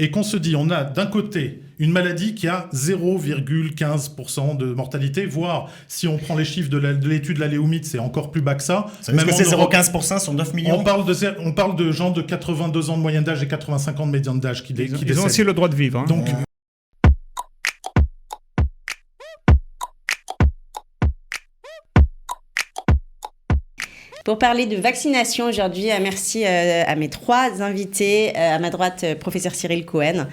et qu'on se dit, on a d'un côté une maladie qui a 0,15% de mortalité, voire si on prend les chiffres de l'étude de la Léomite, c'est encore plus bas que ça. Ça veut dire que c'est 0,15% sur 9 millions. On parle de gens de 82 ans de moyenne d'âge et 85 ans de médiane d'âge qui décèdent. Ils ont aussi le droit de vivre. Hein. Donc, Pour parler de vaccination aujourd'hui, merci à mes trois invités. À ma droite, professeur Cyril Cohen.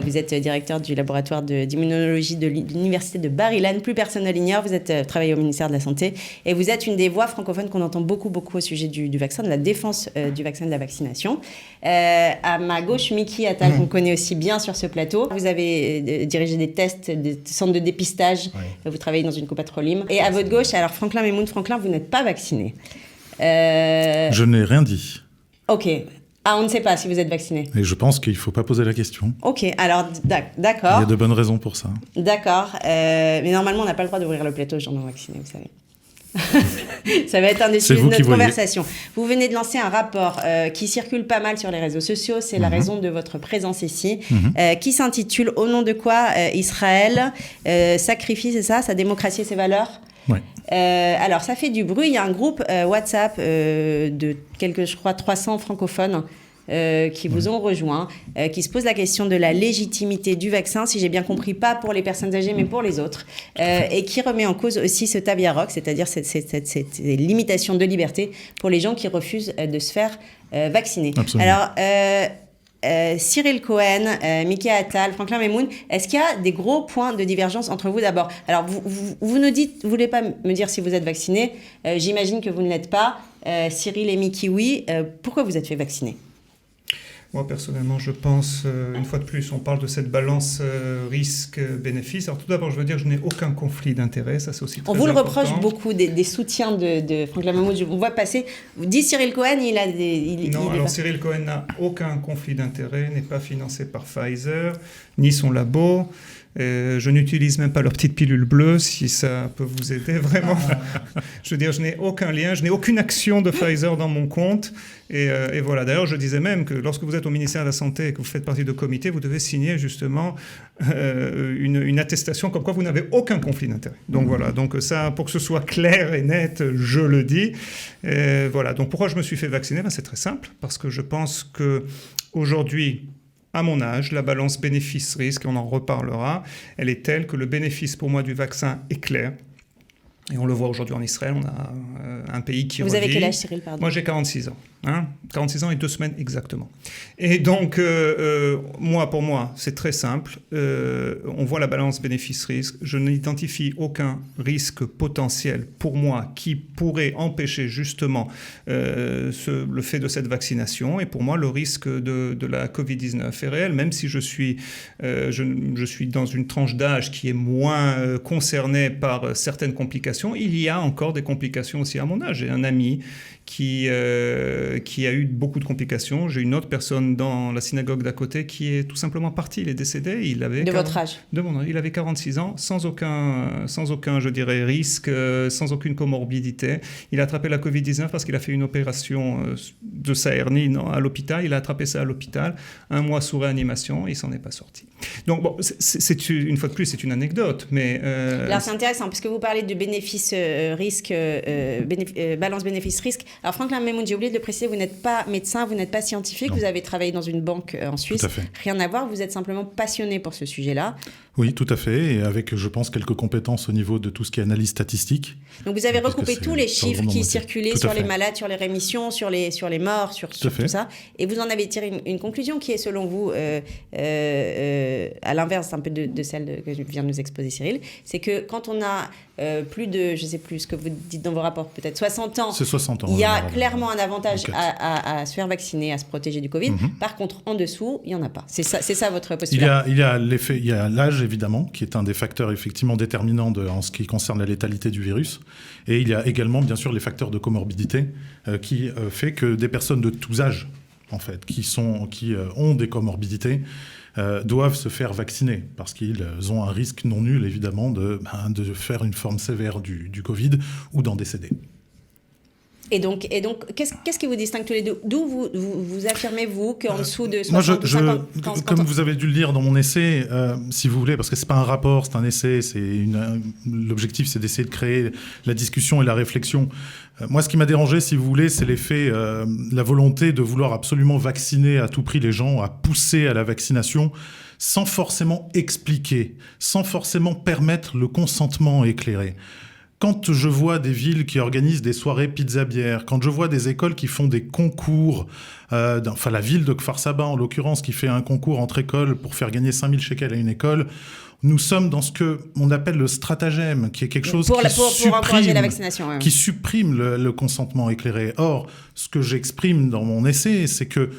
Vous êtes directeur du laboratoire d'immunologie de l'université de Bar-Ilan. Plus personne ne l'ignore. Vous êtes travaillé au ministère de la Santé. Et vous êtes une des voix francophones qu'on entend beaucoup au sujet du vaccin, de la défense du vaccin, de la vaccination. À ma gauche, Miki Attal, qu'on connaît aussi bien sur ce plateau. Vous avez dirigé des tests, des centres de dépistage. Oui. Vous travaillez dans une copatrolim. Et à votre gauche, alors Franklin Memoun, vous n'êtes pas vacciné. Je n'ai rien dit. Ok. Ah, on ne sait pas si vous êtes vacciné. Et je pense qu'il ne faut pas poser la question. Ok, alors d'accord. Il y a de bonnes raisons pour ça. D'accord. Mais normalement, on n'a pas le droit d'ouvrir le plateau aux gens non vaccinés, vous savez. Ça va être un des sujets de notre conversation. Vous venez de lancer un rapport qui circule pas mal sur les réseaux sociaux. C'est la raison de votre présence ici. Qui s'intitule « Au nom de quoi Israël sacrifie, c'est ça, sa démocratie et ses valeurs ?» Ouais. Alors, ça fait du bruit. Il y a un groupe WhatsApp de je crois, 300 francophones qui vous ont rejoint, qui se posent la question de la légitimité du vaccin, si j'ai bien compris, pas pour les personnes âgées, mais pour les autres, et qui remet en cause aussi ce tabiarok, c'est-à-dire cette limitation de liberté pour les gens qui refusent de se faire vacciner. Absolument. Alors, Cyril Cohen, Miki Attal, Franklin Memoun, est-ce qu'il y a des gros points de divergence entre vous d'abord? Alors, vous nous dites, vous voulez pas me dire si vous êtes vacciné, j'imagine que vous ne l'êtes pas. Cyril et Miki, oui. Pourquoi vous êtes fait vacciner? Moi, personnellement, je pense, une fois de plus, on parle de cette balance risque-bénéfice. Alors, tout d'abord, je veux dire que je n'ai aucun conflit d'intérêt. Ça, c'est aussi très important. On vous le reproche beaucoup, des soutiens de Franklin Memoun. On voit passer. Vous dites Cyril Cohen, il a des... Cyril Cohen n'a aucun conflit d'intérêt, n'est pas financé par Pfizer, ni son labo. Je n'utilise même pas leur petite pilule bleue, si ça peut vous aider vraiment. Je veux dire, je n'ai aucun lien, je n'ai aucune action de Pfizer dans mon compte. Et voilà. D'ailleurs, je disais même que lorsque vous êtes au ministère de la Santé et que vous faites partie de comité, vous devez signer justement une attestation comme quoi vous n'avez aucun conflit d'intérêt. Donc voilà. Donc ça, pour que ce soit clair et net, je le dis. Voilà. Donc pourquoi je me suis fait vacciner? C'est très simple. Parce que je pense qu'aujourd'hui, à mon âge, la balance bénéfice-risque, et on en reparlera, elle est telle que le bénéfice pour moi du vaccin est clair. Et on le voit aujourd'hui en Israël, on a un pays qui revit. Vous avez quel âge, Cyril, pardon? Moi, j'ai 46 ans. 46 ans et 2 semaines exactement. Et donc, pour moi, c'est très simple. On voit la balance bénéfice-risque. Je n'identifie aucun risque potentiel pour moi qui pourrait empêcher justement le fait de cette vaccination. Et pour moi, le risque de la Covid-19 est réel, même si je suis dans une tranche d'âge qui est moins concernée par certaines complications. Il y a encore des complications aussi à mon âge. J'ai un ami qui a eu beaucoup de complications. J'ai une autre personne dans la synagogue d'à côté qui est tout simplement parti. Il est décédé. Votre âge? De mon âge. Il avait 46 ans, sans aucun, je dirais, risque, sans aucune comorbidité. Il a attrapé la Covid-19 parce qu'il a fait une opération de sa hernie à l'hôpital. Il a attrapé ça à l'hôpital. 1 mois sous réanimation. Il s'en est pas sorti. Donc, bon, une fois de plus, c'est une anecdote. Mais, alors, c'est intéressant, parce que vous parlez de bénéfice-risque, balance bénéfice-risque. Alors, Franklin Memoun, j'ai oublié de le préciser, vous n'êtes pas médecin, vous n'êtes pas scientifique, vous avez travaillé dans une banque en Suisse. Tout à fait. Rien à voir, vous êtes simplement passionné pour ce sujet-là. Oui, tout à fait, et avec, je pense, quelques compétences au niveau de tout ce qui est analyse statistique. Donc, vous avez recoupé tous les chiffres qui circulaient sur les malades, sur les rémissions, sur les morts, sur tout ça, et vous en avez tiré une conclusion qui est, selon vous, à l'inverse un peu de celle que vient de nous exposer Cyril, c'est que quand on a plus de, je ne sais plus ce que vous dites dans vos rapports, peut-être 60 ans, c'est 60 ans, il y a clairement un avantage à se faire vacciner, à se protéger du Covid. Par contre, en dessous, il n'y en a pas. C'est ça votre postulat. Il y a l'effet, il y a l'âge, évidemment, qui est un des facteurs effectivement déterminants en ce qui concerne la létalité du virus. Et il y a également, bien sûr, les facteurs de comorbidité qui fait que des personnes de tous âges, en fait, qui ont des comorbidités, doivent se faire vacciner parce qu'ils ont un risque non nul, évidemment, de faire une forme sévère du Covid ou d'en décéder. Et donc qu'est-ce qui vous distingue tous les deux? D'où vous affirmez, vous, qu'en dessous de 60 Moi, ou 50... comme vous avez dû le lire dans mon essai, si vous voulez, parce que c'est pas un rapport, c'est un essai, l'objectif, c'est d'essayer de créer la discussion et la réflexion. Moi, ce qui m'a dérangé, si vous voulez, c'est l'effet, la volonté de vouloir absolument vacciner à tout prix les gens, à pousser à la vaccination, sans forcément expliquer, sans forcément permettre le consentement éclairé. Quand je vois des villes qui organisent des soirées pizza-bière, quand je vois des écoles qui font des concours, la ville de Kfar Saba en l'occurrence, qui fait un concours entre écoles pour faire gagner 5000 shekels à une école, nous sommes dans ce qu'on appelle le stratagème, qui est quelque chose pour encourager la vaccination, ouais. Qui supprime le consentement éclairé. Or, ce que j'exprime dans mon essai, c'est que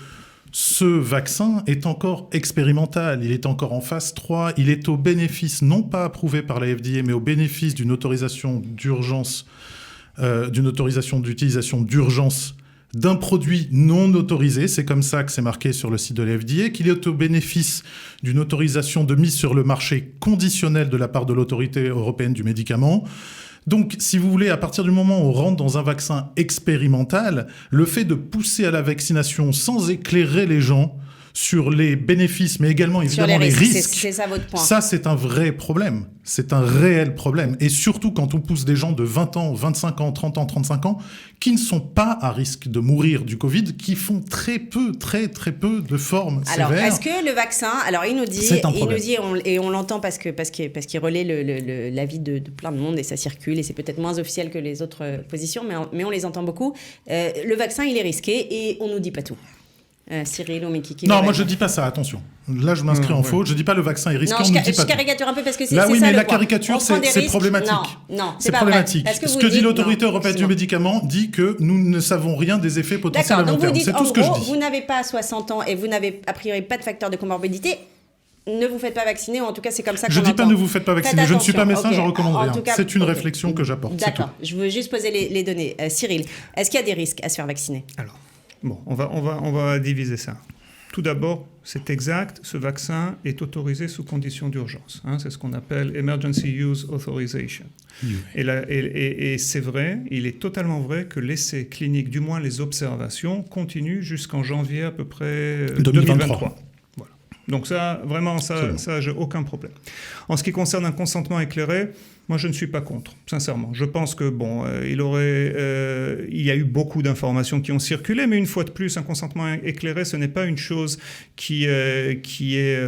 ce vaccin est encore expérimental, il est encore en phase 3, il est au bénéfice, non pas approuvé par la FDA, mais au bénéfice d'une autorisation d'urgence, d'une autorisation d'utilisation d'urgence d'un produit non autorisé, c'est comme ça que c'est marqué sur le site de la FDA, qu'il est au bénéfice d'une autorisation de mise sur le marché conditionnelle de la part de l'autorité européenne du médicament. Donc, si vous voulez, à partir du moment où on rentre dans un vaccin expérimental, le fait de pousser à la vaccination sans éclairer les gens sur les bénéfices, mais également évidemment les risques, c'est ça votre point. Ça, c'est un vrai problème. C'est un réel problème. Et surtout quand on pousse des gens de 20 ans, 25 ans, 30 ans, 35 ans, qui ne sont pas à risque de mourir du Covid, qui font très peu de formes sévères. Alors, est-ce que le vaccin... Alors, il nous dit, et on l'entend parce qu'il relaie l'avis de plein de monde, et ça circule, et c'est peut-être moins officiel que les autres positions, mais on les entend beaucoup. Le vaccin, il est risqué, et on nous dit pas tout. Cyril ou Mekiki. Non, moi je dis pas ça, attention. Là je m'inscris en faute, je dis pas le vaccin est risqué, on ne dit pas. Je caricature un peu parce que c'est là, ça. Oui, le mais la point. caricature, c'est problématique. Non, c'est problématique. Ce que dit l'autorité européenne du médicament dit que nous ne savons rien des effets potentiels à long terme. C'est tout ce que je dis. Vous n'avez pas 60 ans et vous n'avez a priori pas de facteur de comorbidité. Ne vous faites pas vacciner, ou en tout cas c'est comme ça qu'on entend. Je dis pas ne vous faites pas vacciner, je ne suis pas médecin, je recommande rien. C'est une réflexion que j'apporte. D'accord, je veux juste poser les données. Cyril, est-ce qu'il y a des risques à se faire vacciner? Alors, bon, on va diviser ça. Tout d'abord, c'est exact, ce vaccin est autorisé sous conditions d'urgence. C'est ce qu'on appelle Emergency Use Authorization. Oui. Et c'est vrai, il est totalement vrai que l'essai clinique, du moins les observations, continuent jusqu'en janvier à peu près 2023. Voilà. Donc ça, vraiment, ça j'ai aucun problème. En ce qui concerne un consentement éclairé, moi, je ne suis pas contre, sincèrement. Je pense que, il y a eu beaucoup d'informations qui ont circulé, mais une fois de plus, un consentement éclairé, ce n'est pas une chose qui est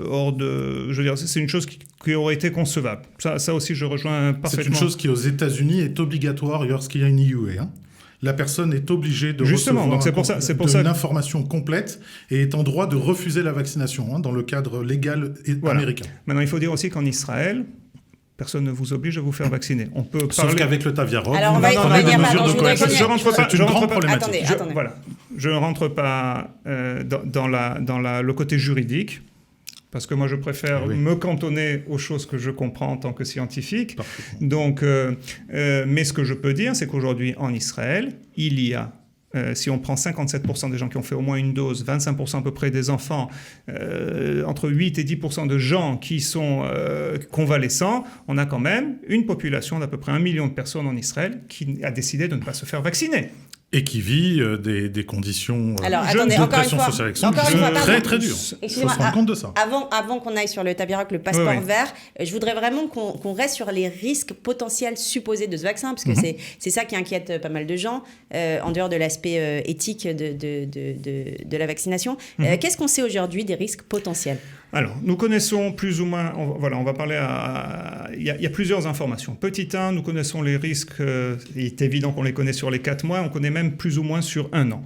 hors de... Je veux dire, c'est une chose qui aurait été concevable. Ça aussi, je rejoins parfaitement. C'est une chose qui, aux États-Unis, est obligatoire lorsqu'il y a une EUA. La personne est obligée de recevoir une information complète et est en droit de refuser la vaccination dans le cadre légal américain. Maintenant, il faut dire aussi qu'en Israël, personne ne vous oblige à vous faire vacciner. On peut parler... Sauf qu'avec le Taviaroc, alors on va dire mesures de coercition. C'est une grande problématique. Attendez. Je ne rentre pas dans le côté juridique, parce que moi je préfère me cantonner aux choses que je comprends en tant que scientifique. Donc, mais ce que je peux dire, c'est qu'aujourd'hui en Israël, il y a si on prend 57% des gens qui ont fait au moins une dose, 25% à peu près des enfants, entre 8 et 10% de gens qui sont convalescents, on a quand même une population d'à peu près 1 million de personnes en Israël qui a décidé de ne pas se faire vacciner. Et qui vit des conditions de pression sociale très très dures. Il faut se rendre compte de ça. Avant qu'on aille sur le Taviaroc, le passeport vert, je voudrais vraiment qu'on reste sur les risques potentiels supposés de ce vaccin, parce que c'est ça qui inquiète pas mal de gens, en dehors de l'aspect éthique de la vaccination. Qu'est-ce qu'on sait aujourd'hui des risques potentiels ? Alors, nous connaissons plus ou moins, on va parler il y a plusieurs informations. Petit 1, nous connaissons les risques, il est évident qu'on les connaît sur les 4 mois, on connaît même plus ou moins sur 1 an,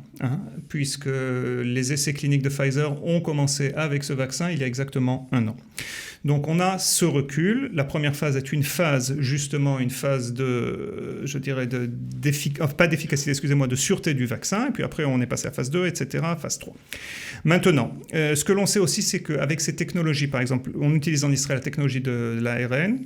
puisque les essais cliniques de Pfizer ont commencé avec ce vaccin il y a exactement 1 an. Donc on a ce recul. La première phase est une phase de, je dirais, pas d'efficacité, excusez-moi, de sûreté du vaccin. Et puis après, on est passé à phase 2, etc., phase 3. Maintenant, ce que l'on sait aussi, c'est qu'avec ces technologies, par exemple, on utilise en Israël la technologie de l'ARN,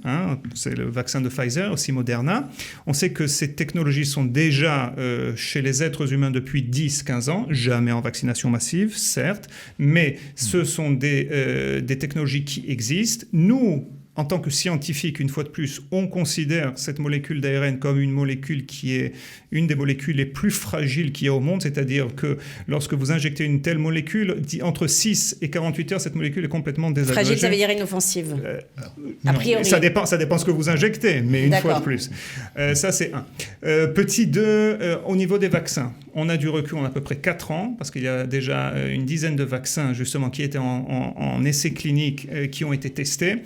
c'est le vaccin de Pfizer, aussi Moderna. On sait que ces technologies sont déjà chez les êtres humains depuis 10-15 ans, jamais en vaccination massive, certes, mais ce sont des technologies qui existent. Nous, en tant que scientifique, une fois de plus, on considère cette molécule d'ARN comme une molécule qui est une des molécules les plus fragiles qu'il y a au monde, c'est-à-dire que lorsque vous injectez une telle molécule, entre 6 et 48 heures, cette molécule est complètement désagrégée. Fragile, ça veut dire inoffensive. A priori. Ça dépend ce que vous injectez, mais une fois de plus. Ça, c'est un. Petit 2, au niveau des vaccins, on a du recul en à peu près 4 ans, parce qu'il y a déjà une dizaine de vaccins, justement, qui étaient en essais cliniques, qui ont été testés.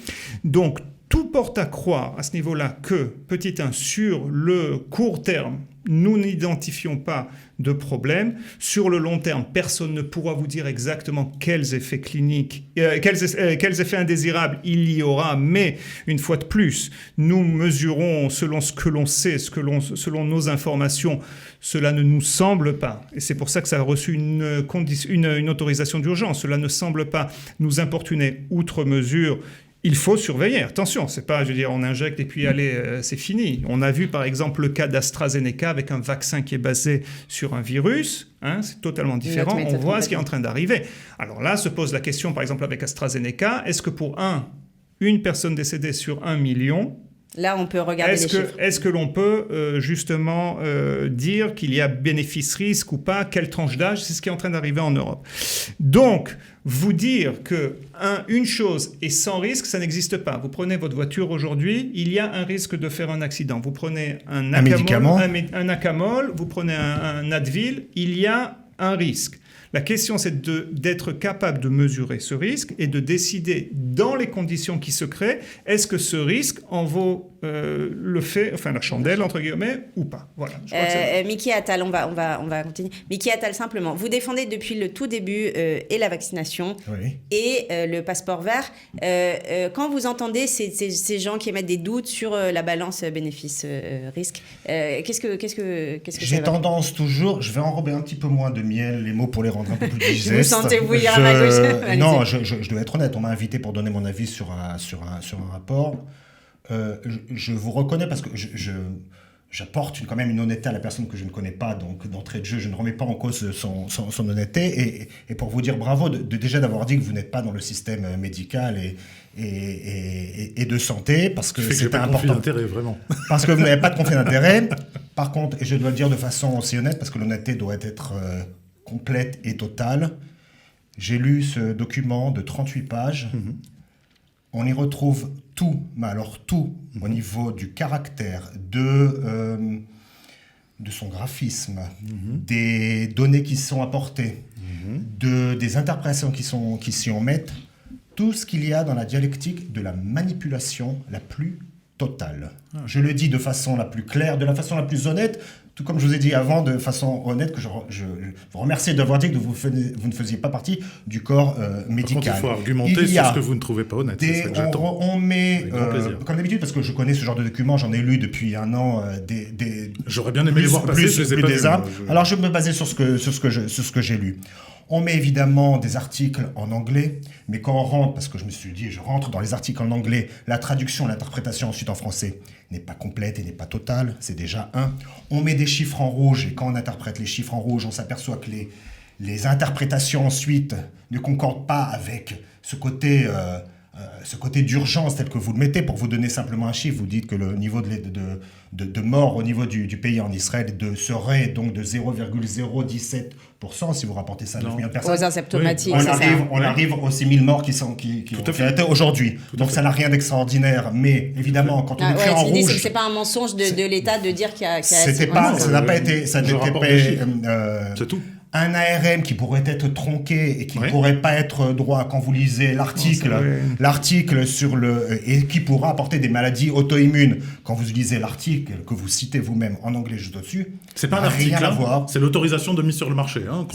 Donc, tout porte à croire à ce niveau-là que, petit 1, sur le court terme, nous n'identifions pas de problème. Sur le long terme, personne ne pourra vous dire exactement quels effets cliniques, quels effets indésirables il y aura, mais une fois de plus, nous mesurons selon ce que l'on sait, selon nos informations, cela ne nous semble pas, et c'est pour ça que ça a reçu une autorisation d'urgence, cela ne semble pas nous importuner outre mesure. Il faut surveiller, attention, c'est pas, je veux dire, on injecte et puis allez, c'est fini. On a vu par exemple le cas d'AstraZeneca avec un vaccin qui est basé sur un virus, c'est totalement différent, on voit ce qui est en train d'arriver. Alors là, se pose la question, par exemple avec AstraZeneca, est-ce que pour une personne décédée sur 1 million, là, on peut regarder les chiffres. Est-ce que l'on peut justement dire qu'il y a bénéfice-risque ou pas? Quelle tranche d'âge? C'est ce qui est en train d'arriver en Europe. Donc, vous dire qu'une chose est sans risque, ça n'existe pas. Vous prenez votre voiture aujourd'hui, il y a un risque de faire un accident. Vous prenez un Acamol, vous prenez un Advil, il y a un risque. La question, c'est d'être capable de mesurer ce risque et de décider dans les conditions qui se créent, est-ce que ce risque en vaut la chandelle, entre guillemets, ou pas. Voilà. Miki Attal, on va continuer. Miki Attal, simplement, vous défendez depuis le tout début et la vaccination et le passeport vert. Quand vous entendez ces gens qui émettent des doutes sur la balance bénéfice-risque, qu'est-ce que J'ai tendance toujours, je vais enrober un petit peu moins de miel les mots pour les rendre un peu plus digestes. Vous sentez-vous lire à ma gauche? Non, je dois être honnête, on m'a invité pour donner mon avis sur un rapport. Je vous reconnais parce que j'apporte quand même une honnêteté à la personne que je ne connais pas, donc d'entrée de jeu, je ne remets pas en cause son honnêteté, et pour vous dire bravo déjà d'avoir dit que vous n'êtes pas dans le système médical et de santé, parce que c'est important. Conflit d'intérêt, vraiment. Parce que vous n'avez pas de conflit d'intérêt. Par contre, et je dois le dire de façon aussi honnête, parce que l'honnêteté doit être complète et totale, j'ai lu ce document de 38 pages. On y retrouve tout, mais alors tout, au niveau du caractère, de son graphisme, des données qui sont apportées, des interprétations qui s'y en mettent, tout ce qu'il y a dans la dialectique de la manipulation la plus totale. Je le dis de façon la plus claire, de la façon la plus honnête, tout comme je vous ai dit avant, de façon honnête, que je vous remercie d'avoir dit que vous ne faisiez pas partie du corps médical. Par contre, il faut argumenter sur ce que vous ne trouvez pas honnête. On met, comme d'habitude, parce que je connais ce genre de documents, j'en ai lu depuis un an, j'aurais bien aimé les voir passer, je les ai pas vus. Alors je vais me baser sur ce que j'ai lu. On met évidemment des articles en anglais, mais quand on rentre, parce que je me suis dit, je rentre dans les articles en anglais, la traduction, l'interprétation ensuite en français n'est pas complète et n'est pas totale, c'est déjà un. On met des chiffres en rouge, et quand on interprète les chiffres en rouge, on s'aperçoit que les interprétations ensuite ne concordent pas avec ce côté d'urgence tel que vous le mettez. Pour vous donner simplement un chiffre, vous dites que le niveau de mort au niveau du pays en Israël serait donc de 0,017%, si vous rapportez ça à 9 millions de personnes. Aux asymptomatiques, on arrive aux 6 000 morts qui ont été aujourd'hui. Donc ça n'a rien d'extraordinaire, mais évidemment, quand on écrit en rouge... L'idée, c'est que ce n'est pas un mensonge de l'État de dire qu'il y a... Ça n'a pas été... C'est tout. Un ARN qui pourrait être tronqué et qui ne pourrait pas être droit quand vous lisez l'article sur et qui pourra apporter des maladies auto-immunes. Quand vous lisez l'article que vous citez vous-même en anglais juste au-dessus, c'est pas un article, c'est l'autorisation de mise sur le marché. Alors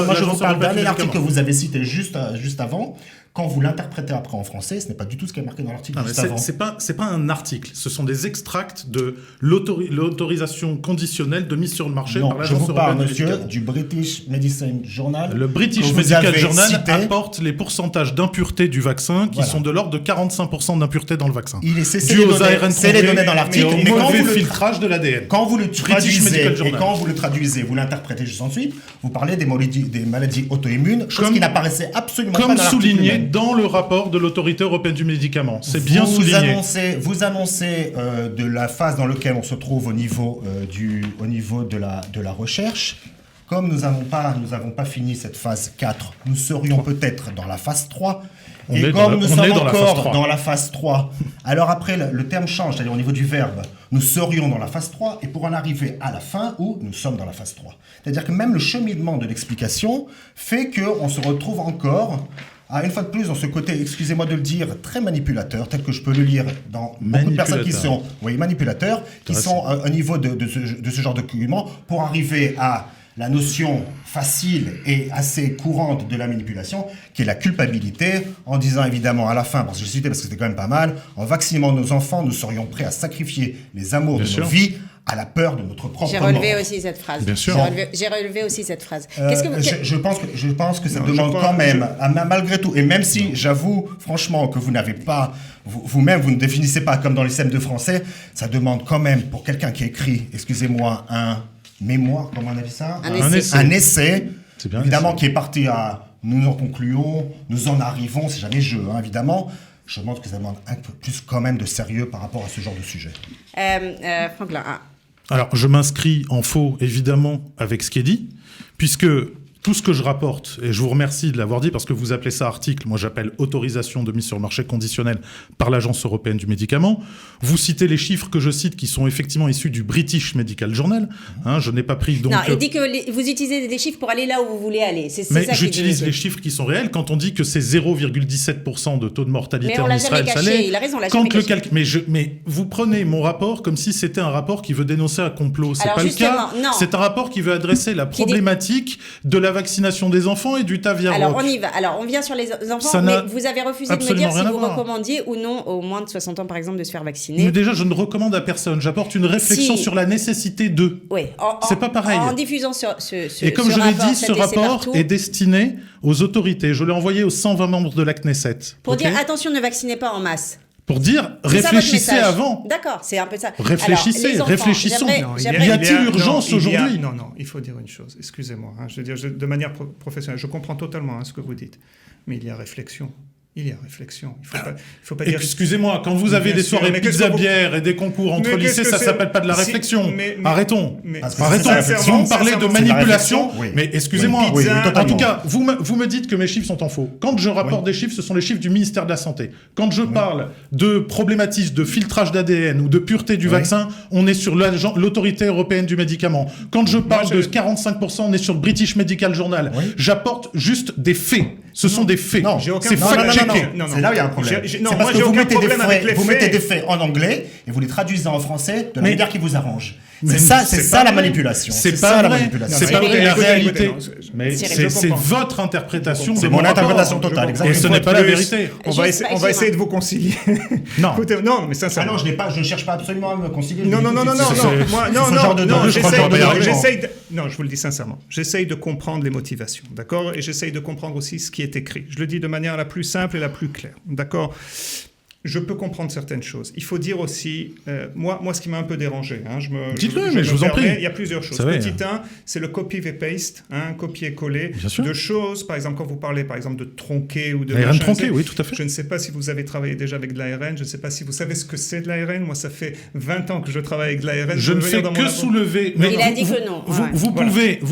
moi je vous parle d'un article que vous avez cité juste avant. Quand vous l'interprétez après en français, ce n'est pas du tout ce qui est marqué dans l'article juste avant. C'est pas un article, ce sont des extracts de l'autorisation conditionnelle de mise sur le marché par l'Agence européenne du médicament. Monsieur, British Medicine Journal. Le British que vous Medical avez Journal cité. apporte les pourcentages d'impureté du vaccin qui Voilà. sont de l'ordre de 45% d'impureté dans le vaccin. C'est Dû les aux données, ARN c'est les données dans et l'article. au Mais mauvais filtrage de l'ADN. quand vous le British traduisez, Medical et Journal. quand vous le traduisez, vous l'interprétez juste ensuite, vous parlez des maladies auto-immunes, chose Comme- qui n'apparaissait absolument pas Comme dans l'article souligné même. dans le rapport de l'autorité européenne du médicament. C'est bien Vous souligné. Vous annoncez de la phase dans laquelle on se trouve au niveau de la recherche. Comme nous n'avons pas fini cette phase 4, nous serions peut-être dans la phase 3. On Et est dans comme la- nous on sommes est dans la phase encore 3. dans la phase 3, alors après le terme change, c'est-à-dire au niveau du verbe, nous serions dans la phase 3 et pour en arriver à la fin où nous sommes dans la phase 3. C'est-à-dire que même le cheminement de l'explication fait qu'on se retrouve encore une fois de plus dans ce côté, excusez-moi de le dire, très manipulateur, tel que je peux le lire dans beaucoup de personnes qui sont manipulateurs, qui sont au niveau de ce genre de document pour arriver à la notion facile et assez courante de la manipulation, qui est la culpabilité, en disant évidemment à la fin, parce que j'ai cité parce que c'était quand même pas mal, en vaccinant nos enfants, nous serions prêts à sacrifier les amours Bien de sûr. nos vies à la peur de notre propre J'ai mort. relevé aussi cette phrase. Bien sûr. J'ai relevé aussi cette phrase. Qu'est-ce que vous... Je pense que ça Non, demande je crois- quand même, malgré tout, et même si j'avoue franchement que vous n'avez pas, vous-même, vous ne définissez pas comme dans les systèmes de français, ça demande quand même pour quelqu'un qui écrit, excusez-moi, un mémoire, comment on a dit ça Un essai. Un essai, C'est bien, évidemment, un essai. qui est parti à nous en concluons, nous en arrivons, c'est jamais jeu, hein, évidemment. Je pense que ça demande un peu plus quand même de sérieux par rapport à ce genre de sujet. Franklin, Alors, je m'inscris en faux, évidemment, avec ce qui est dit, puisque tout ce que je rapporte, et je vous remercie de l'avoir dit parce que vous appelez ça article, moi j'appelle autorisation de mise sur le marché conditionnelle par l'Agence européenne du médicament. Vous citez les chiffres que je cite qui sont effectivement issus du British Medical Journal. Hein, je n'ai pas pris donc... non, il dit que vous utilisez des chiffres pour aller là où vous voulez aller. C'est Mais ça qui j'utilise dit. les chiffres qui sont réels. Quand on dit que c'est 0,17% de taux de mortalité Mais on en l'a Israël, jamais ça caché. l'est. Il a raison, on l'a Quand jamais le caché. mais vous prenez mon rapport comme si c'était un rapport qui veut dénoncer un complot. C'est Alors pas le cas. justement, non. C'est un rapport qui veut adresser la Qui dit- problématique de la vaccination des enfants et du Taviaroc. Alors on y va. Alors on vient sur les enfants, Ça mais n'a vous avez refusé de me absolument dire si rien à vous voir. recommandiez ou non aux moins de 60 ans par exemple de se faire Mais vacciner. déjà, je ne recommande à personne. J'apporte une réflexion Si. sur la nécessité d'eux. Oui, C'est pas pareil. En diffusant ce Et comme ce je l'ai rapport, dit, cet ce essai rapport partout, est destiné aux autorités. Je l'ai envoyé aux 120 membres de la Knesset. pour Ok dire attention, ne vaccinez pas en masse. Pour dire, C'est ça votre réfléchissez message. avant. D'accord, c'est un peu ça. Réfléchissez, Alors, les enfants, réfléchissons. j'aimerais- Non, j'aimerais- y a-t-il urgence aujourd'hui? Non, il faut dire une chose. Excusez-moi. Hein, je veux dire, de manière professionnelle, je comprends totalement ce que vous dites. Mais il y a réflexion. Il y a réflexion. Il faut pas dire... Excusez-moi, quand vous avez Bien des sûr, soirées mais qu'est-ce pizza que vous- bière et des concours entre Mais qu'est-ce lycées, que ça c'est s'appelle pas de la Si- réflexion. mais- Arrêtons. mais- Parce que Arrêtons. sincèrement, Si vous me parlez de sincèrement, c'est la manipulation, réflexion, oui. mais excusez-moi. Oui, oui, en totalement. tout cas, vous me dites que mes chiffres sont en faux. Quand je rapporte des chiffres, ce sont les chiffres du ministère de la Santé. Quand je parle de problématiques de filtrage d'ADN ou de pureté du Oui. vaccin, on est sur l'autorité européenne du médicament. Quand je parle de 45%, on est sur le British Medical Journal. Oui. J'apporte juste des faits. Ce sont des faits. Non, J'ai aucun C'est problème. fact-checké. Non, C'est là où il y a un problème. non, C'est moi, parce que j'ai vous aucun mettez des problème avec les faits, vous faits. mettez des faits en anglais et vous les traduisez en français de la Mais- manière qui vous arrange. Mais C'est ça, c'est c'est pas ça la vrai. manipulation. C'est ça pas la vrai. manipulation. C'est pas Cyril, vrai la écoutez, réalité. écoutez, non, Mais Cyril, c'est je comprends. votre interprétation de C'est mon mon rapport. interprétation totale, Et exactement. ce n'est pas la Plus, vérité. On va Excusez-moi. essayer de vous concilier. Non. Écoutez, non, mais Ah sincèrement. non, je ne cherche pas absolument à me concilier. Non, non, non, non, non, c'est- non, c'est- moi, c'est non, ce non, genre de- non, je crois qu'on va y arriver. non, je vous le dis sincèrement, j'essaye de comprendre les motivations, d'accord? Et j'essaye de comprendre aussi ce qui est écrit. Je le dis de manière la plus simple et la plus claire, d'accord? Je peux comprendre certaines choses. Il faut dire aussi, moi, ce qui m'a un peu dérangé, hein, Dites-le, mais je vous en permets, prie. il y a plusieurs choses. Ça va, Petit 1, c'est le copy-paste, copier-coller Bien sûr. de choses. Par exemple, quand vous parlez, par exemple, de tronqué ou de ARN machin, tronqué, c'est- oui, tout à fait. Je ne sais pas si vous avez travaillé déjà avec de l'ARN. Je ne sais pas si vous savez ce que c'est de l'ARN. Moi, ça fait 20 ans que je travaille avec de l'ARN. Je ne peux fais venir dans que mon soulever. Il a dit que non. Ouais. Vous Voilà.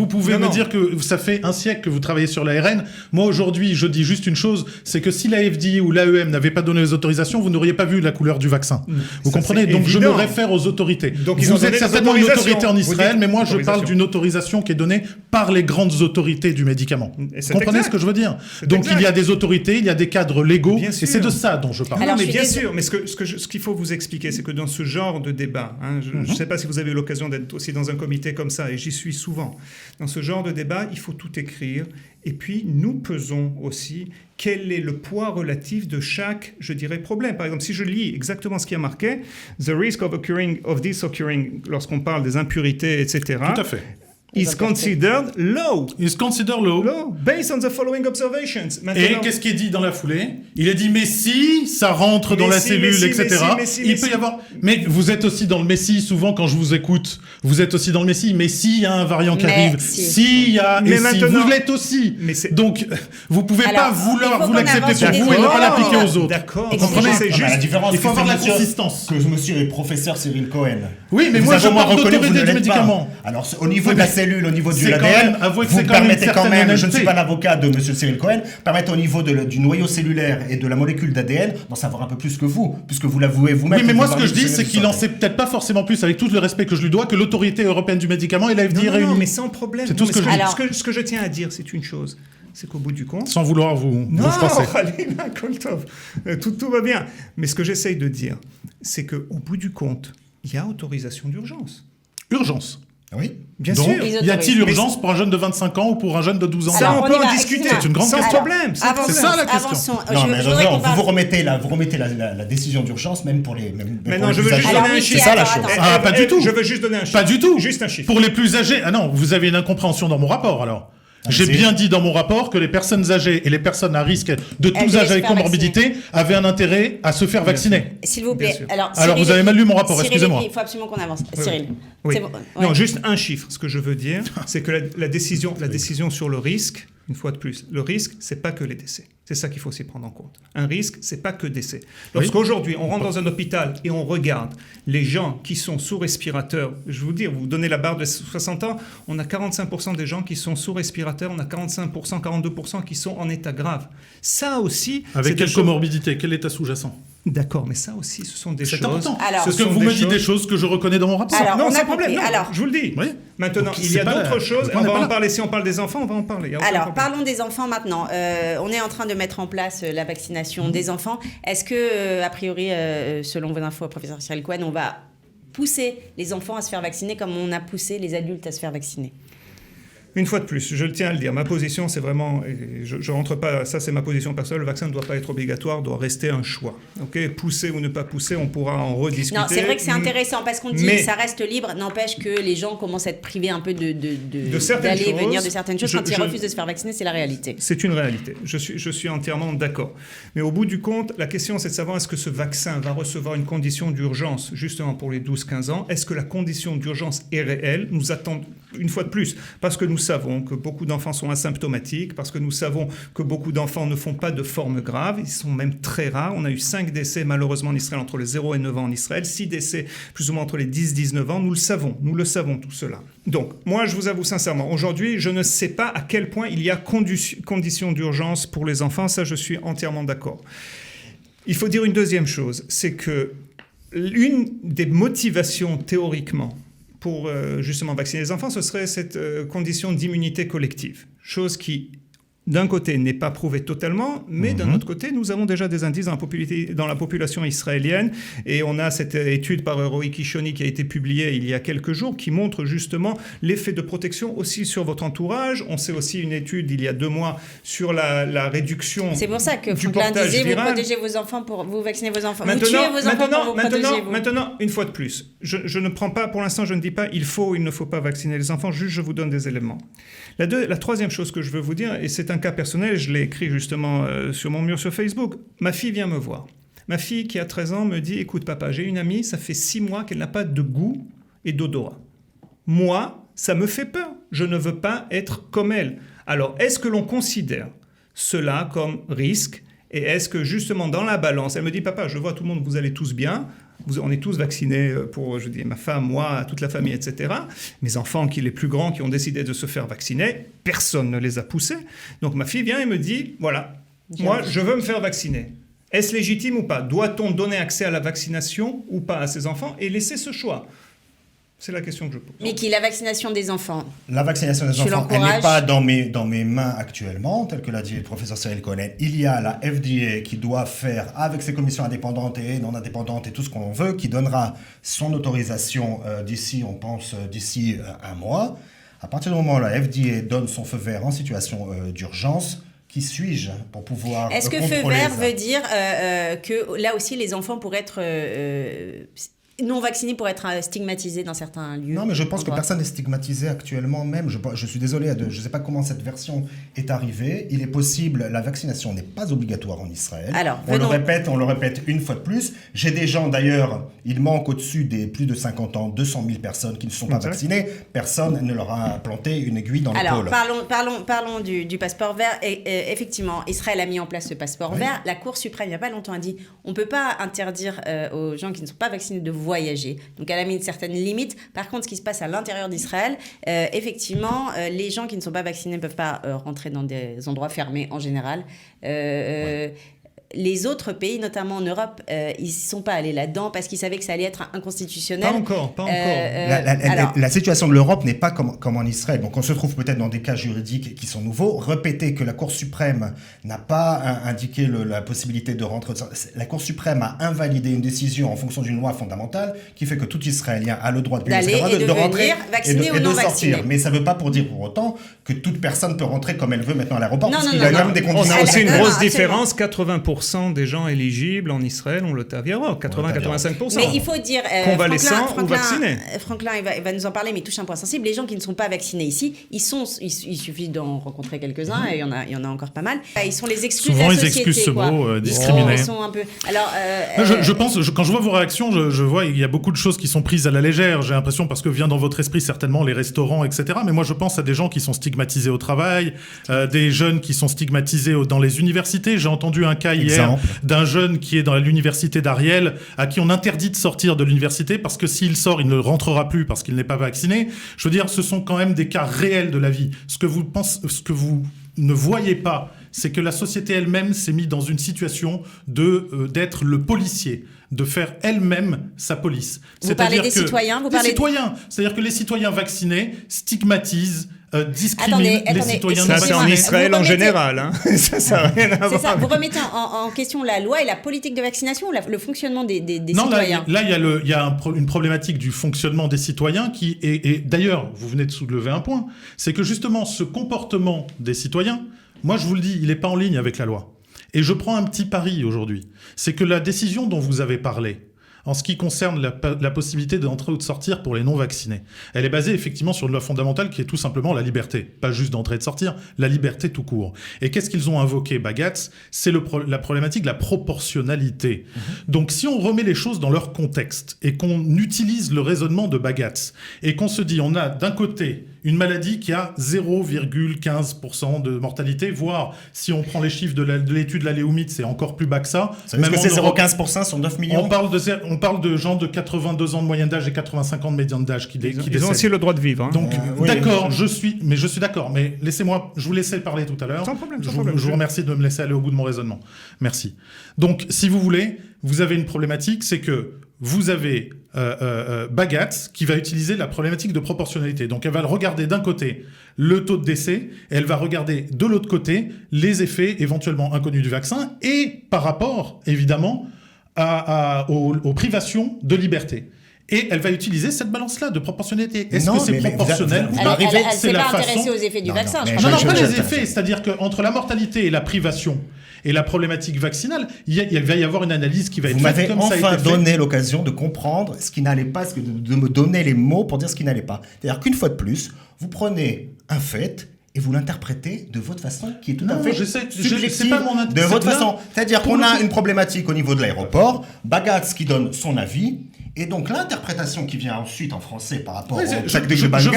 pouvez Non, me non. dire que ça fait un siècle que vous travaillez sur l'ARN. Moi, aujourd'hui, je dis juste une chose, c'est que si la FDA ou l'AEM n'avaient pas donné les autorisations, vous n'auriez pas vu la couleur du vaccin. Vous Ça, comprenez? c'est Donc, je me évident. réfère aux autorités. Donc, ils ont vous donné êtes des certainement une autorisations. autorité en Vous Israël, dites mais moi, je parle autorisation. d'une autorisation qui est donnée par les grandes autorités du médicament. Et c'est Vous comprenez exact. ce que je veux dire? C'est Donc, exact. il y a des autorités, il y a des cadres légaux, Bien et sûr. c'est de ça dont je parle. Alors, non, je mais suis bien désolée. sûr, mais ce qu'il faut vous expliquer, c'est que dans ce genre de débat, hein, je ne sais pas si vous avez eu l'occasion d'être aussi dans un comité comme ça, et j'y suis souvent, dans ce genre de débat, il faut tout écrire, et puis nous pesons aussi quel est le poids relatif de chaque, je dirais, problème. Par exemple, si je lis exactement ce qui est marqué, « The risk of this occurring », lorsqu'on parle des impurités, etc., Tout à fait. is considered low. Is considered low. Based on the following observations. Et Maintenant, qu'est-ce qui est dit dans la foulée? Il est dit, mais si ça rentre dans Mais la si, cellule, mais si, etc. mais si, Il peut y avoir. Mais vous êtes aussi dans le Messie, souvent quand je vous écoute, vous êtes aussi dans le Messie. Mais s'il y a un variant qui Mais arrive, si. s'il y a. Mais Et si maintenant- vous l'êtes aussi. Mais c'est- Donc, vous pouvez Alors, pas il faut vous qu'on l'accepter avance pour sur vous des et ne pas exemples. l'appliquer aux autres. D'accord. Excusez-moi. Comprenez, c'est Non, mais la juste. différence, il faut que avoir c'est la monsieur- consistance. Que monsieur est professeur Cyril Cohen. Oui, mais Vous moi, avez je au moins parle reconnu que vous d'autorité ne du l'êtes pas. médicament. Alors, au niveau Oui, de la mais cellule, au niveau du c'est quand ADN, même- avouez que vous c'est quand même une permettez quand certaine même, je ne honnêteté. suis pas l'avocat de monsieur Cyril Cohen, permettez au niveau du noyau cellulaire et de la molécule d'ADN d'en savoir un peu plus que vous, puisque vous l'avouez vous-même. Oui, mais que moi, vous ce que parlez je du dis, Seigneur c'est du qu'il en Soleil. sait peut-être pas forcément plus, avec tout le respect que je lui dois, que l'autorité européenne du médicament et la FDA Non, réunis. mais sans problème. C'est tout ce que je dis. Alors- Ce que je tiens à dire, c'est une chose. C'est qu'au bout du compte, Sans vouloir vous non, froisser. Khalil Koltov, tout va bien. Mais ce que j'essaye de dire, c'est qu'au bout du compte, il y a autorisation d'urgence. Urgence. Oui. Bien Donc, sûr. Ils y a-t-il autorisent. urgence pour un jeune de 25 ans ou pour un jeune de 12 ans? Ça, Alors, on on peut y va, en discuter. excusez-moi. C'est une grande Sans question. problème. sans Avançons, C'est ça, la question. avançons. Non, Je mais voudrais qu'on vous parle- remettez la décision d'urgence, même pour les. Même Mais pour non, les je veux plus juste âgés. donner Alors, un oui, chiffre. C'est ça la attends, chose. attends. Ah, pas du tout. Je veux juste donner un chiffre. Pas du tout. Juste un chiffre. Pour les plus âgés. Ah non, vous avez une incompréhension dans mon rapport alors. J'ai c'est- bien dit dans mon rapport que les personnes âgées et les personnes à risque de tous devaient âges se avec faire comorbidité avaient un intérêt à se faire vacciner. S'il vous Bien plaît. sûr. Alors, Alors, vous avez mal lu mon rapport, Cyril, excusez-moi. il faut absolument qu'on avance. Oui, Cyril, oui. c'est bon. Non, Ouais. juste un chiffre. Ce que je veux dire, c'est que la décision sur le risque, une fois de plus, le risque, c'est pas que les décès. C'est ça qu'il faut aussi prendre en compte. Un risque, c'est pas que décès. Lorsqu'aujourd'hui, on rentre dans un hôpital et on regarde les gens qui sont sous respirateur, je vais vous dire, vous donnez la barre de 60 ans, on a 45% des gens qui sont sous respirateur, on a 45%, 42% qui sont en état grave. Ça aussi, c'est Avec des quelle choses- comorbidité? Quel état sous-jacent? D'accord, mais ça aussi, ce sont des C'est choses. important. Alors- Parce que sont vous des me dites choses- des choses que je reconnais dans mon rapport. Alors, non, on a sans problème. compris. Non, Alors- je vous le dis. Oui. Maintenant, Donc, il y c'est a pas d'autres la- choses. le Et point on n'est va pas en là. parler. Si on parle des enfants, on va en parler. Il y a aucun Alors, problème. parlons des enfants maintenant. On est en train de mettre en place la vaccination des enfants. Est-ce que, a priori, selon vos infos, professeur Cyril Cohen, on va pousser les enfants à se faire vacciner comme on a poussé les adultes à se faire vacciner? Une fois de plus, je le tiens à le dire, ma position, c'est vraiment, et je rentre pas, ça c'est ma position personnelle, le vaccin ne doit pas être obligatoire, doit rester un choix. Ok, pousser ou ne pas pousser, on pourra en rediscuter. Non, c'est vrai que c'est intéressant parce qu'on dit Mais- que ça reste libre, n'empêche que les gens commencent à être privés un peu De certaines d'aller et choses. venir de certaines choses. Quand ils Je- refusent de se faire vacciner, c'est la réalité. C'est une réalité. Je suis entièrement d'accord. Mais au bout du compte, la question, c'est de savoir est-ce que ce vaccin va recevoir une condition d'urgence, justement pour les 12-15 ans. Est-ce que la condition d'urgence est réelle? Nous attendons, une fois de plus, parce que nous savons que beaucoup d'enfants sont asymptomatiques, parce que nous savons que beaucoup d'enfants ne font pas de formes graves, ils sont même très rares. On a eu 5 décès, malheureusement, en Israël, entre les 0 et 9 ans en Israël, 6 décès, plus ou moins entre les 10-19 ans. Nous le savons tout cela. Donc, moi, je vous avoue sincèrement, aujourd'hui, je ne sais pas à quel point il y a conditions d'urgence pour les enfants. Ça, je suis entièrement d'accord. Il faut dire une deuxième chose, c'est que l'une des motivations théoriquement pour justement vacciner les enfants, ce serait cette condition d'immunité collective. Chose qui, d'un côté, n'est pas prouvée totalement, mais d'un autre côté, nous avons déjà des indices dans la population israélienne. Et on a cette étude par Roy Kishoni qui a été publiée il y a quelques jours qui montre justement l'effet de protection aussi sur votre entourage. On sait aussi une étude il y a 2 mois sur la réduction C'est pour ça que du Franklin portage disait vous viral. protégez vos enfants pour vous vaccinez vos enfants. Vous tuez vos enfants pour vous protéger vous. Maintenant, une fois de plus, je ne prends pas, pour l'instant, je ne dis pas il faut ou il ne faut pas vacciner les enfants, juste je vous donne des éléments. La troisième chose que je veux vous dire, et c'est un cas personnel, je l'ai écrit justement sur mon mur sur Facebook, ma fille vient me voir. Ma fille qui a 13 ans me dit, écoute papa, j'ai une amie, ça fait 6 mois qu'elle n'a pas de goût et d'odorat. Moi, ça me fait peur, je ne veux pas être comme elle. Alors, est-ce que l'on considère cela comme risque? Et est-ce que justement dans la balance, elle me dit, papa, je vois tout le monde, vous allez tous bien, on est tous vaccinés pour, je dis, ma femme, moi, toute la famille, etc. Mes enfants, les plus grands, qui ont décidé de se faire vacciner, personne ne les a poussés. Donc ma fille vient et me dit, voilà, moi, je veux me faire vacciner. Est-ce légitime ou pas? Doit-on donner accès à la vaccination ou pas à ses enfants et laisser ce choix? C'est la question que je pose. Mais qui la vaccination des enfants? La vaccination des Tu enfants, elle l'encourages? n'est pas dans mes mains actuellement, tel que l'a dit le professeur Cyril Cohen. Il y a la FDA qui doit faire, avec ses commissions indépendantes et non indépendantes et tout ce qu'on veut, qui donnera son autorisation d'ici, on pense, d'ici 1 mois. À partir du moment où la FDA donne son feu vert en situation d'urgence, qui suis-je pour pouvoir Est-ce que contrôler feu vert ça? veut dire que là aussi les enfants pourraient être non vaccinés pour être stigmatisés dans certains lieux. Non, mais je pense que endroits. personne n'est stigmatisé actuellement même. Je suis désolé, je ne sais pas comment cette version est arrivée. Il est possible, la vaccination n'est pas obligatoire en Israël. Alors, on le répète une fois de plus. J'ai des gens d'ailleurs, il manque au-dessus des plus de 50 ans, 200 000 personnes qui ne sont pas vaccinées. Personne ne leur a planté une aiguille dans l'épaule. Alors, parlons du passeport vert. Et, effectivement, Israël a mis en place ce passeport vert. La Cour suprême, il n'y a pas longtemps, a dit on ne peut pas interdire aux gens qui ne sont pas vaccinés de voyager. Donc, elle a mis une certaine limite. Par contre, ce qui se passe à l'intérieur d'Israël, effectivement, les gens qui ne sont pas vaccinés ne peuvent pas rentrer dans des endroits fermés en général. Les autres pays, notamment en Europe, ils ne sont pas allés là-dedans parce qu'ils savaient que ça allait être inconstitutionnel. Pas encore. La situation de l'Europe n'est pas comme en Israël. Donc on se trouve peut-être dans des cas juridiques qui sont nouveaux. Répéter que la Cour suprême n'a pas indiqué la possibilité de rentrer. La Cour suprême a invalidé une décision en fonction d'une loi fondamentale qui fait que tout Israélien a le droit de rentrer et de sortir. Mais ça ne veut pas pour dire pour autant que toute personne peut rentrer comme elle veut maintenant à l'aéroport. Non, puisqu'il y a quand même des conditions. On a aussi une grosse différence. 80% des gens éligibles en Israël ont le Taviarok, 80-85%. Mais il faut dire, convalescents ou vaccinés. Franklin il va nous en parler, mais il touche un point sensible. Les gens qui ne sont pas vaccinés ici, il suffit d'en rencontrer quelques-uns, et il y en a encore pas mal. Ils sont les exclus de la société. Souvent, ils excusent ce mot, discriminés. Ils sont un peu... Alors, je pense, quand je vois vos réactions, je vois il y a beaucoup de choses qui sont prises à la légère. J'ai l'impression, parce que vient dans votre esprit certainement les restaurants, etc. Mais moi, je pense à des gens qui sont stigmatisés au travail, des jeunes qui sont stigmatisés dans les universités. J'ai entendu un cas hier d'un jeune qui est dans l'université d'Ariel, à qui on interdit de sortir de l'université parce que s'il sort, il ne rentrera plus parce qu'il n'est pas vacciné. Je veux dire, ce sont quand même des cas réels de la vie. Ce que vous ne voyez pas, c'est que la société elle-même s'est mise dans une situation d'être le policier, de faire elle-même sa police. Vous parlez des citoyens, citoyens. C'est-à-dire que les citoyens vaccinés stigmatisent, discriminent les citoyens non vaccinés. vaccinés. Ça, c'est en Israël en général. Hein. Ça n'a rien à voir. C'est ça. Vous remettez en question la loi et la politique de vaccination, le fonctionnement des citoyens. Là, il y a une problématique du fonctionnement des citoyens qui est d'ailleurs, vous venez de soulever un point, c'est que justement, ce comportement des citoyens, moi, je vous le dis, il n'est pas en ligne avec la loi. Et je prends un petit pari aujourd'hui. C'est que la décision dont vous avez parlé, en ce qui concerne la possibilité d'entrer ou de sortir pour les non-vaccinés, elle est basée effectivement sur une loi fondamentale qui est tout simplement la liberté. Pas juste d'entrer et de sortir, la liberté tout court. Et qu'est-ce qu'ils ont invoqué, Bagatz ? C'est la problématique de la proportionnalité. Donc si on remet les choses dans leur contexte et qu'on utilise le raisonnement de Bagatz et qu'on se dit, on a d'un côté une maladie qui a 0,15% de mortalité, voire si on prend les chiffres de l'étude de la Léoumite, c'est encore plus bas que ça. Ça veut dire que c'est 0,15% sur 9 millions. On parle de gens de 82 ans de moyenne d'âge et 85 ans de médiane d'âge qui décèdent. Ils ont aussi le droit de vivre. Hein. Donc, d'accord, je suis d'accord, mais laissez-moi, je vous laissais parler tout à l'heure. Sans problème. Je vous remercie de me laisser aller au bout de mon raisonnement. Merci. Donc, si vous voulez, vous avez une problématique, c'est que vous avez Bagatz qui va utiliser la problématique de proportionnalité. Donc elle va regarder d'un côté le taux de décès, et elle va regarder de l'autre côté les effets éventuellement inconnus du vaccin et par rapport évidemment aux privations de liberté. Et elle va utiliser cette balance-là de proportionnalité. Est-ce que c'est proportionnel ou pas ? Elle ne s'est pas intéressée aux effets du vaccin. Non, pas les effets. C'est-à-dire qu'entre la mortalité et la privation et la problématique vaccinale, il va y avoir une analyse qui va être faite comme ça a été fait. Vous m'avez enfin donné l'occasion de comprendre ce qui n'allait pas, de me donner les mots pour dire ce qui n'allait pas. C'est-à-dire qu'une fois de plus, vous prenez un fait et vous l'interprétez de votre façon qui est tout à fait subjective, c'est pas mon de votre façon. C'est-à-dire qu'on a une problématique au niveau de l'aéroport, Bagatz qui donne son avis, et donc l'interprétation qui vient ensuite en français par rapport au sac de Bagatz...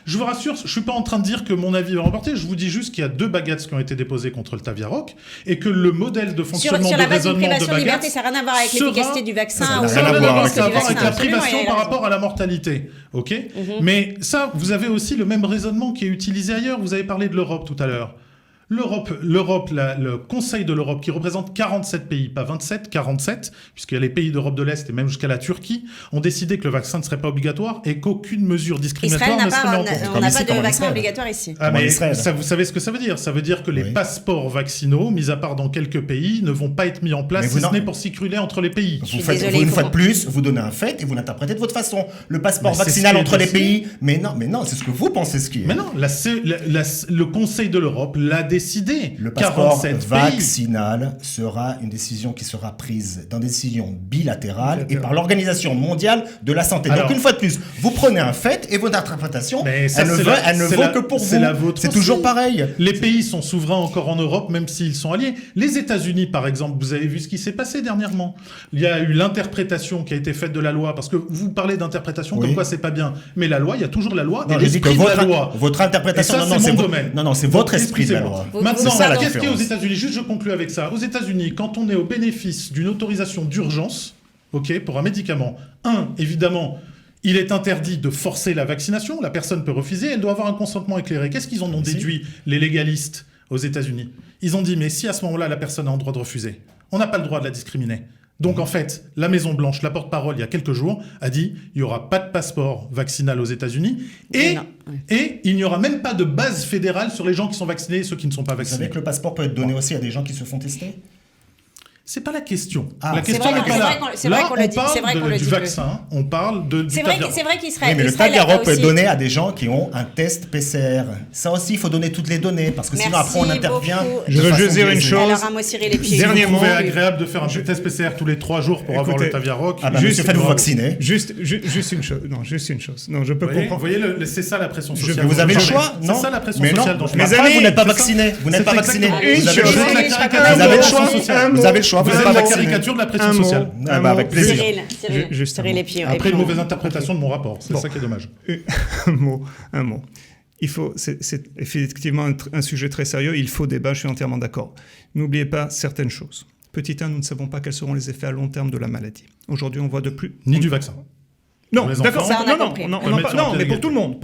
Je vous rassure, je suis pas en train de dire que mon avis va remporter, je vous dis juste qu'il y a 2 Bagatz qui ont été déposés contre le Taviarok, et que le modèle de fonctionnement sur de la base raisonnement de Bagatz... liberté, ça n'a rien à voir avec l'efficacité du vaccin. Ça n'a rien à voir avec la privation par rapport à la mortalité. Ok. Mais ça, vous avez aussi le même raisonnement qui est utilisé ailleurs. Vous avez parlé de l'Europe tout à l'heure. Le Conseil de l'Europe, qui représente 47 pays, pas 27, 47, puisqu'il y a les pays d'Europe de l'Est et même jusqu'à la Turquie, ont décidé que le vaccin ne serait pas obligatoire et qu'aucune mesure discriminatoire ne serait mise en compte. On n'a pas de vaccin obligatoire ici. Ah, mais ça, vous savez ce que ça veut dire ? Ça veut dire que les passeports vaccinaux, mis à part dans quelques pays, ne vont pas être mis en place, si ce n'est pour circuler entre les pays. Une fois de plus, vous donnez un fait et vous l'interprétez de votre façon. Le passeport vaccinal entre les pays... Mais non, c'est ce que vous pensez ce qui est. Mais non, le Conseil de l'Europe l'a décidé décidé. Le passeport 47 pays. vaccinal sera une décision qui sera prise dans des décisions bilatérales et par l'Organisation mondiale de la santé. Alors, donc une fois de plus, vous prenez un fait et votre interprétation, Mais ça, elle ne vaut que pour vous. c'est la vôtre C'est aussi. toujours pareil. Les pays sont souverains encore en Europe, même s'ils sont alliés. Les États-Unis, par exemple, vous avez vu ce qui s'est passé dernièrement. Il y a eu l'interprétation qui a été faite de la loi, parce que vous parlez d'interprétation Oui. comme quoi c'est pas bien. Mais la loi, il y a toujours la loi Non, et je dis que l'esprit de la loi. votre interprétation, Et ça, non, c'est c'est mon votre domaine. non, c'est Donc, votre esprit de la excusez-moi. loi. Maintenant, C'est ça la qu'est-ce qu'il y a aux différence. États-Unis? Juste, je conclue avec ça. Aux États-Unis, quand on est au bénéfice d'une autorisation d'urgence, ok, pour un médicament, évidemment, il est interdit de forcer la vaccination. La personne peut refuser. Elle doit avoir un consentement éclairé. Qu'est-ce qu'ils en ont déduit, les légalistes aux États-Unis? Ils ont dit, mais si à ce moment-là, la personne a le droit de refuser, on n'a pas le droit de la discriminer. Donc en fait, la Maison-Blanche, la porte-parole, il y a quelques jours, a dit il n'y aura pas de passeport vaccinal aux États-Unis et il n'y aura même pas de base fédérale sur les gens qui sont vaccinés et ceux qui ne sont pas Vous vaccinés. savez que le passeport peut être donné aussi à des gens qui se font tester? C'est pas la question. Ah. La C'est question vrai n'est qu'on- pas c'est là. vrai qu'on- c'est vrai Là, qu'on le on dit, parle c'est vrai qu'on le du dit. vaccin, on parle du C'est Taviaroc. vrai qu'Israël. Oui, mais le Israël a Taviaroc peut être aussi- donné à des gens qui ont un test PCR. Ça aussi, il faut donner toutes les données, parce que sinon Merci après on intervient. beaucoup. de Je veux façon juste dire une biaisée. chose. Alors, à moi, Cyril, et puis. Dernier Vous mot. trouvez agréable de faire un test PCR tous les 3 jours pour avoir le Écoutez, Taviaroc. Ah bah, Juste- monsieur, faites-vous bravo. vacciner. Juste une chose. Non, juste une chose. Non, je peux Vous voyez, comprendre. c'est ça la pression Je- sociale. Vous avez le Non, choix, mais non? C'est ça la pression Mais non, sociale dont je mais parle. après, vous n'êtes pas C'est ça. vacciné. Vous n'êtes C'est pas vacciné. exactement- Vous avez le chose. choix. Vous êtes la caricature Vous de avez la le pression choix. sociale. Vous avez le choix. Vous Vous n'êtes êtes pas la vacciné. caricature de la pression Un mot. sociale. Ah bah, avec plaisir. Cyril, Juste un Cyril, mot. et puis. Après et une puis mauvaise interprétation de mon rapport. C'est ça qui est dommage. Un mot. C'est effectivement un sujet très sérieux. Il faut débat. Je suis entièrement d'accord. N'oubliez pas certaines choses. Petit 1, nous ne savons pas quels seront les effets à long terme de la maladie. Aujourd'hui, on voit de plus. Ni du vaccin. Non, Pour les d'accord. enfants, ça, on a Non, compris. non, On peut mettre sur un non, pied mais pour d'égalité.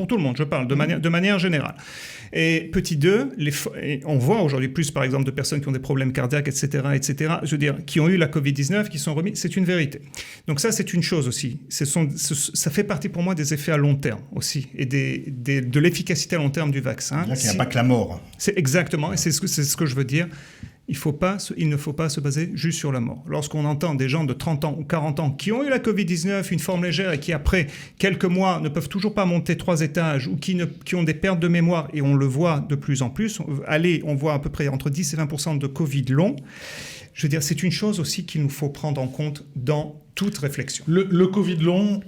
tout le monde, je parle de manière générale. Et petit 2, et on voit aujourd'hui plus, par exemple, de personnes qui ont des problèmes cardiaques, etc., je veux dire, qui ont eu la Covid-19, qui sont remis, c'est une vérité. Donc ça, c'est une chose aussi. Ça fait partie pour moi des effets à long terme aussi, et de l'efficacité à long terme du vaccin. Là, il n'y a pas que la mort. C'est exactement, et c'est ce que je veux dire. Il ne faut pas se baser juste sur la mort. Lorsqu'on entend des gens de 30 ans ou 40 ans qui ont eu la Covid-19, une forme légère, et qui après quelques mois ne peuvent toujours pas monter 3 étages, ou qui ont des pertes de mémoire, et on le voit de plus en plus, on voit à peu près entre 10 et 20% de Covid long, je veux dire, c'est une chose aussi qu'il nous faut prendre en compte dans toute réflexion. Le Covid long,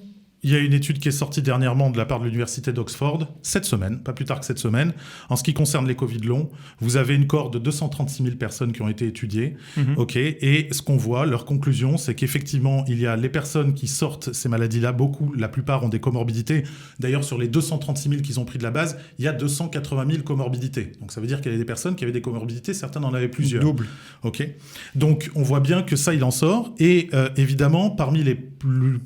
il y a une étude qui est sortie dernièrement de la part de l'université d'Oxford, cette semaine, pas plus tard que cette semaine. En ce qui concerne les Covid longs, vous avez une cohorte de 236 000 personnes qui ont été étudiées. Ok, et ce qu'on voit, leur conclusion, c'est qu'effectivement, il y a les personnes qui sortent ces maladies-là, la plupart ont des comorbidités. D'ailleurs, sur les 236 000 qu'ils ont pris de la base, il y a 280 000 comorbidités. Donc ça veut dire qu'il y avait des personnes qui avaient des comorbidités, certains en avaient plusieurs. Double. Ok, donc on voit bien que ça, il en sort. Et évidemment, parmi les plus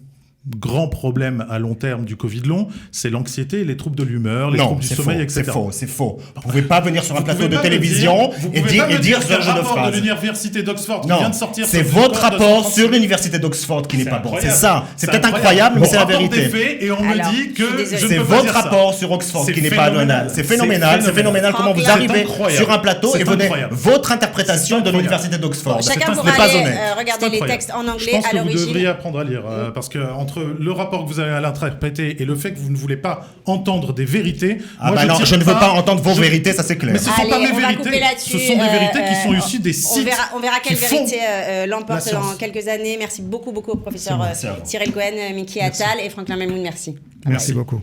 grand problème à long terme du Covid long, c'est l'anxiété, les troubles de l'humeur, les Non, troubles du c'est sommeil, faux, etc. c'est faux. Vous ne pouvez pas venir sur un Vous plateau pouvez de pas me télévision vous et pouvez pas me dire ce qu'il y a genre un de rapport phrase. de l'université d'Oxford qui Non, vient de sortir. c'est sur une votre cohorte de rapport 236 sur l'université d'Oxford qui n'est pas bon. C'est incroyable. ça. C'est peut-être incroyable. incroyable, mais Mon c'est la rapport vérité. est fait et on Alors, me dit je suis que je désolée. ne C'est peux pas votre dire ça. rapport sur Oxford C'est qui n'est pas phénoménal. C'est phénoménal. C'est phénoménal comment vous C'est arrivez incroyable. sur un plateau C'est et vous donnez incroyable. votre interprétation de incroyable. l'université d'Oxford. Chacun Ce pourra n'est pas aller honnête. regarder les Incroyable. textes en Je anglais pense à que vous devriez l'origine. apprendre à lire parce que entre le rapport que vous avez à l'interpréter et le fait que vous ne voulez pas entendre des vérités, Ah moi, bah non, tire je ne veux pas entendre vos vérités, ça c'est clair. Mais ce ne sont Allez, pas mes on va vérités. couper là-dessus. Ce sont des vérités qui sont issues des sites. On verra quelle qui font vérité l'emporte la dans science. quelques années. Merci beaucoup, professeur Merci à vous. Cyril Cohen, Mickey Attal et Franklin Melmoun. Merci. Merci beaucoup.